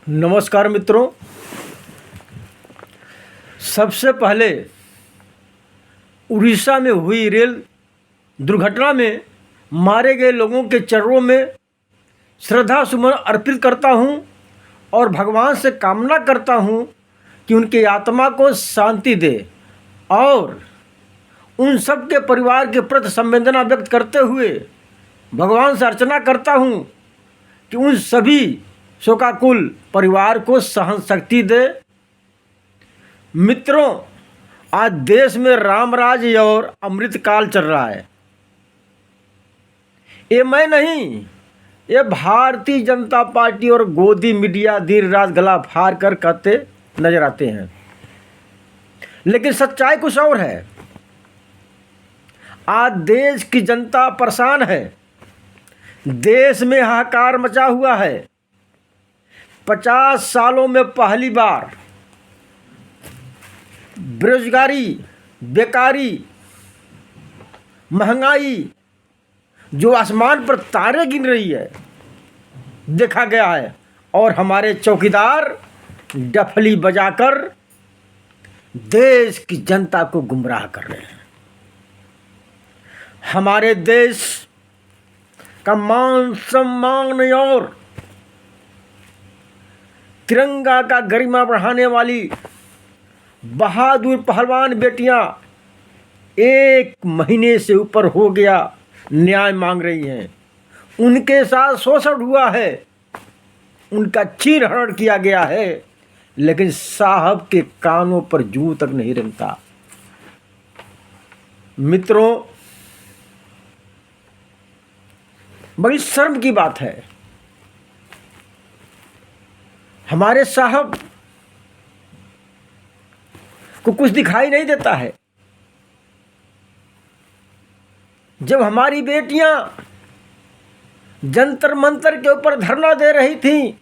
नमस्कार मित्रों। सबसे पहले उड़ीसा में हुई रेल दुर्घटना में मारे गए लोगों के चरणों में श्रद्धा सुमन अर्पित करता हूं और भगवान से कामना करता हूं कि उनकी आत्मा को शांति दे और उन सब के परिवार के प्रति संवेदना व्यक्त करते हुए भगवान से अर्चना करता हूं कि उन सभी शोकाकुल परिवार को सहन शक्ति दे। मित्रों, आज देश में राम राज्य और अमृत काल चल रहा है। ये मैं नहीं, ये भारतीय जनता पार्टी और गोदी मीडिया देर रात गला फाड़ कर कहते नजर आते हैं, लेकिन सच्चाई कुछ और है। आज देश की जनता परेशान है, देश में हाहाकार मचा हुआ है। 50 सालों में पहली बार बेरोजगारी, बेकारी, महंगाई जो आसमान पर तारे गिन रही है देखा गया है, और हमारे चौकीदार डफली बजाकर देश की जनता को गुमराह कर रहे हैं। हमारे देश का मान सम्मान और तिरंगा का गरिमा बढ़ाने वाली बहादुर पहलवान बेटियां 1 महीने से ऊपर हो गया न्याय मांग रही हैं। उनके साथ शोषण हुआ है, उनका चीरहरण किया गया है, लेकिन साहब के कानों पर जूं तक नहीं रेंगता। मित्रों, बड़ी शर्म की बात है, हमारे साहब को कुछ दिखाई नहीं देता है। जब हमारी बेटियां जंतर मंतर के ऊपर धरना दे रही थीं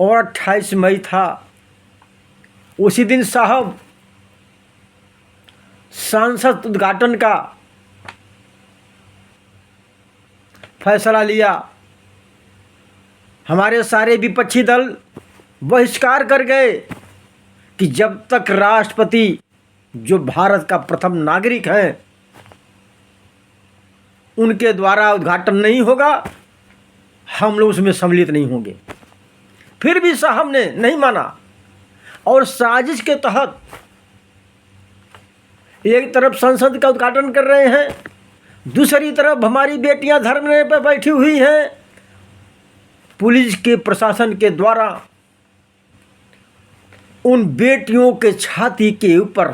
और 28 मई था, उसी दिन साहब संसद उद्घाटन का फैसला लिया। हमारे सारे विपक्षी दल बहिष्कार कर गए कि जब तक राष्ट्रपति, जो भारत का प्रथम नागरिक है, उनके द्वारा उद्घाटन नहीं होगा, हम लोग उसमें सम्मिलित नहीं होंगे। फिर भी साहब ने नहीं माना और साजिश के तहत एक तरफ संसद का उद्घाटन कर रहे हैं, दूसरी तरफ हमारी बेटियां धरने पर बैठी हुई हैं। पुलिस के प्रशासन के द्वारा उन बेटियों के छाती के ऊपर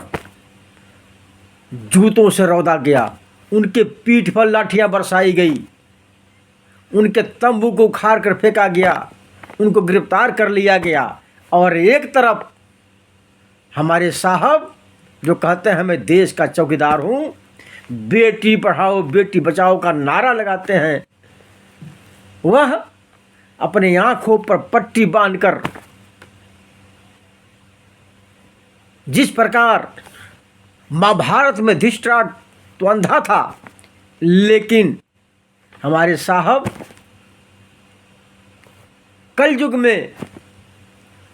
जूतों से रौंदा गया, उनके पीठ पर लाठियां बरसाई गई, उनके तंबू को उखाड़ कर फेंका गया, उनको गिरफ्तार कर लिया गया। और एक तरफ हमारे साहब जो कहते हैं मैं देश का चौकीदार हूँ, बेटी पढ़ाओ बेटी बचाओ का नारा लगाते हैं, वह अपने आंखों पर पट्टी बांधकर जिस प्रकार महाभारत में धृतराष्ट्र तो अंधा था, लेकिन हमारे साहब कलयुग में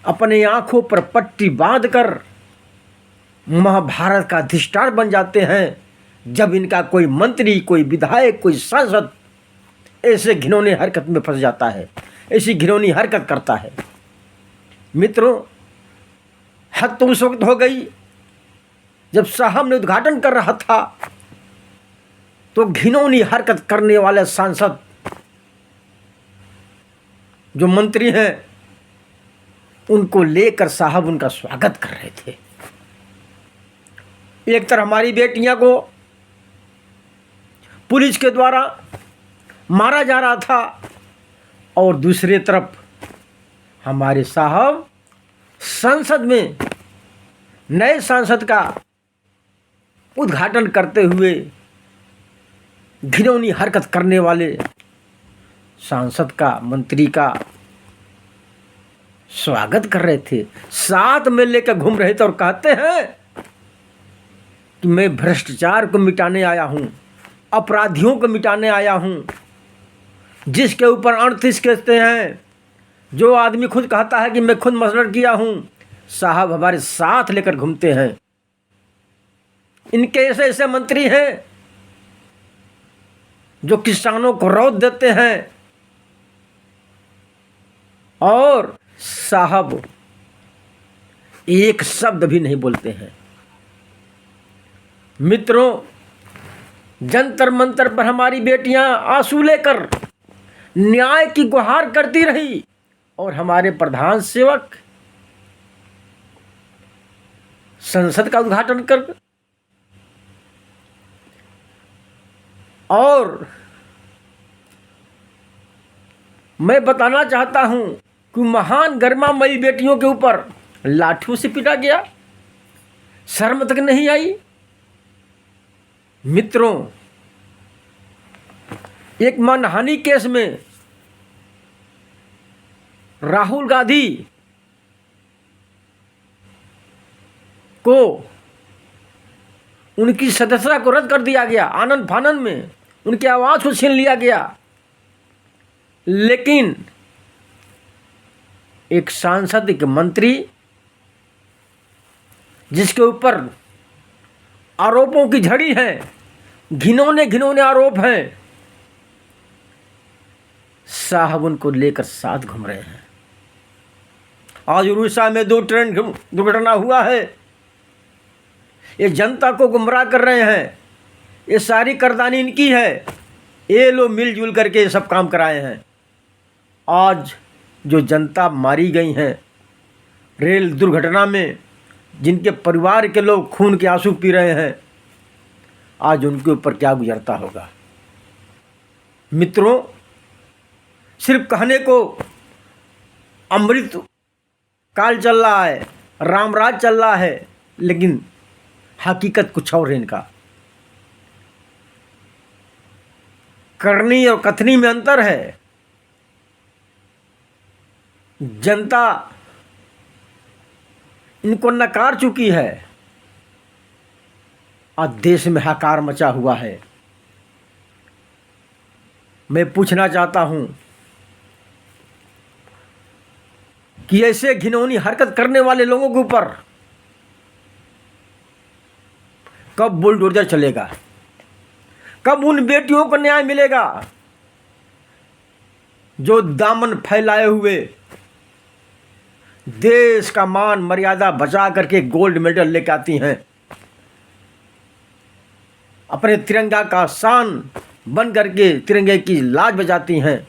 अपने आंखों पर पट्टी बांधकर महाभारत का धृतराष्ट्र बन जाते हैं, जब इनका कोई मंत्री, कोई विधायक, कोई सांसद ऐसे घिनौनी हरकत में फंस जाता है, ऐसी घिनौनी हरकत करता है। मित्रों, हद तो उस वक्त हो गई जब साहब ने उद्घाटन कर रहा था तो घिनौनी हरकत करने वाले सांसद, जो मंत्री हैं, उनको लेकर साहब उनका स्वागत कर रहे थे। एक तरफ हमारी बेटियां को पुलिस के द्वारा मारा जा रहा था और दूसरी तरफ हमारे साहब संसद में नए सांसद का उद्घाटन करते हुए घिनौनी हरकत करने वाले सांसद का, मंत्री का स्वागत कर रहे थे, साथ में लेकर घूम रहे थे और कहते हैं कि मैं भ्रष्टाचार को मिटाने आया हूं, अपराधियों को मिटाने आया हूं, जिसके ऊपर 38 कहते हैं, जो आदमी खुद कहता है कि मैं खुद मर्डर किया हूं, साहब हमारे साथ लेकर घूमते हैं। इनके ऐसे ऐसे मंत्री हैं जो किसानों को रौद देते हैं और साहब एक शब्द भी नहीं बोलते हैं। मित्रों, जंतर मंतर पर हमारी बेटियां आंसू लेकर न्याय की गुहार करती रही और हमारे प्रधान सेवक संसद का उद्घाटन कर और मैं बताना चाहता हूं कि महान गरिमामयी बेटियों के ऊपर लाठियों से पीटा गया, शर्म तक नहीं आई। मित्रों, एक मानहानि केस में राहुल गांधी को उनकी सदस्यता को रद्द कर दिया गया, आनंद फानन में उनकी आवाज को छीन लिया गया। लेकिन एक सांसद, एक मंत्री जिसके ऊपर आरोपों की झड़ी है, घिनौने घिनौने आरोप हैं, साहब उनको लेकर साथ घूम रहे हैं। आज उड़ीसा में 2 ट्रेन दुर्घटना हुआ है। ये जनता को गुमराह कर रहे हैं, ये सारी करदानी इनकी है। ये लोग मिलजुल करके ये सब काम कराए हैं। आज जो जनता मारी गई हैं रेल दुर्घटना में, जिनके परिवार के लोग खून के आंसू पी रहे हैं, आज उनके ऊपर क्या गुजरता होगा। मित्रों, सिर्फ कहने को अमृत काल चल रहा है, रामराज चल रहा है, लेकिन हकीकत कुछ और है। इनका करनी और कथनी में अंतर है। जनता इनको नकार चुकी है और देश में हाहाकार मचा हुआ है। मैं पूछना चाहता हूं कि ऐसे घिनौनी हरकत करने वाले लोगों के ऊपर कब बुलडोजर चलेगा, कब उन बेटियों को न्याय मिलेगा जो दामन फैलाए हुए देश का मान मर्यादा बचा करके गोल्ड मेडल लेकर आती हैं, अपने तिरंगा का शान बन करके तिरंगे की लाज बजाती हैं।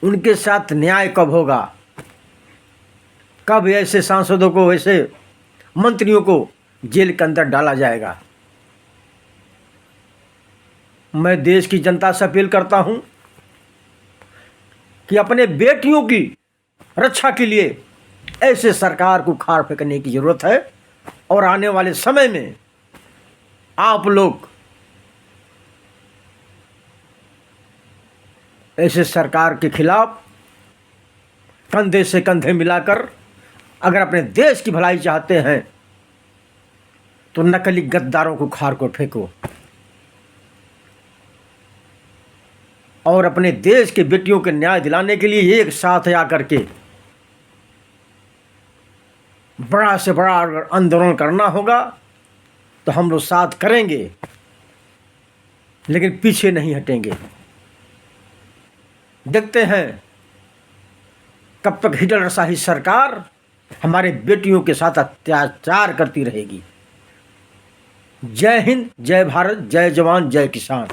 उनके साथ न्याय कब होगा? कब ऐसे सांसदों को, ऐसे मंत्रियों को जेल के अंदर डाला जाएगा? मैं देश की जनता से अपील करता हूं कि अपने बेटियों की रक्षा के लिए ऐसे सरकार को खाड़ फेंकने की जरूरत है और आने वाले समय में आप लोग ऐसे सरकार के खिलाफ कंधे से कंधे मिलाकर अगर अपने देश की भलाई चाहते हैं तो नकली गद्दारों को खाड़ को फेंको और अपने देश के बेटियों के न्याय दिलाने के लिए एक साथ आकर के बड़ा से बड़ा आंदोलन करना होगा तो हम लोग साथ करेंगे, लेकिन पीछे नहीं हटेंगे। देखते हैं कब तक हिटलरशाही सरकार हमारे बेटियों के साथ अत्याचार करती रहेगी। जय हिंद, जय भारत, जय जवान, जय किसान।